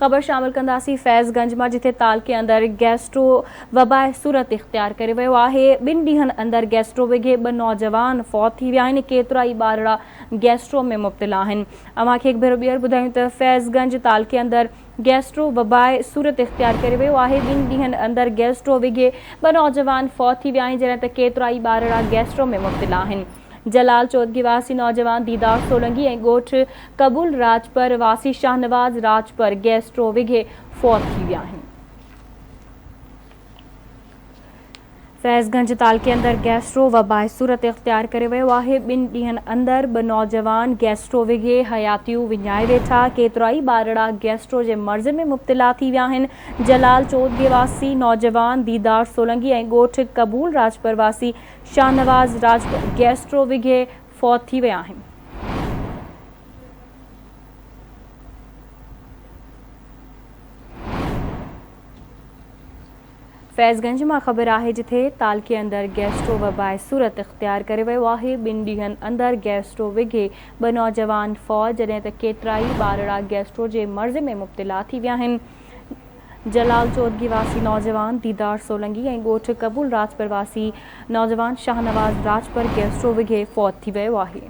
ख़बर शामिल कंदासीं फैज़गंज मां, जिथे तालके अंदर गैस्ट्रो वबाए सूरत इख्तियार करे वियो आहे। 2 ॾींहनि अंदर गैस्ट्रो विघे 2 नौजवान फौत थी विया आहिनि। केतिरा ई ॿारड़ा गैस्ट्रो में मुब्तला आहिनि। अव्हांखे हिकु भेरो ॿीहर ॿुधायूं त फैज़गंज तालके अंदर गैस्ट्रो वबाए सूरत इख्तियार करे वियो आहे। 2 ॾींहनि अंदर गैस्ट्रो विघे 2 नौजवान फौत थी विया आहिनि, जॾहिं त केतिरा ई ॿारड़ा गैस्ट्रो में मुब्तला आहिनि। जलाल चौधरी वासी नौजवान दीदार सोलंगी ऐं ॻोठ कबूल राजपर वासी शाहनवाज़ राजपर गैस्ट्रो विघे फौत थी विया आहिनि। फैज़गंज तालके अंदर गैस्ट्रो वबाए सूरत इख्तियार करे वियो आहे। 2 ॾींहनि अंदर 2 नौजवान गैस्ट्रो विघे हयातियूं विञाए वेठा। केतिरा ई ॿारड़ा गैस्ट्रो जे मर्ज़ में मुब्तला थी विया आहिनि। जलाल चौधरी वासी नौजवान दीदार सोलंगी ऐं ॻोठ कबूल राजपर वासी शाहनवाज़ राजपर गैस्ट्रो विघे फौत थी विया आहिनि। फैज़गंज मां ख़बर आहे, जिथे तालके अंदर गैस्ट्रो वबाए सूरत इख्तियार करे वियो आहे। 2 ॾींहनि अंदर गैस्ट्रो विघे 2 नौजवान फौत, जॾहिं त केतिरा ई ॿारड़ा गैस्ट्रो जे मर्ज़ में मुब्तला थी विया आहिनि। जलाल चौधरी वासी नौजवान दीदार सोलंगी ऐं ॻोठ कबूल राजपर वासी नौजवान शाहनवाज़ राजपर गैस्ट्रो विघे फौत थी वियो आहे।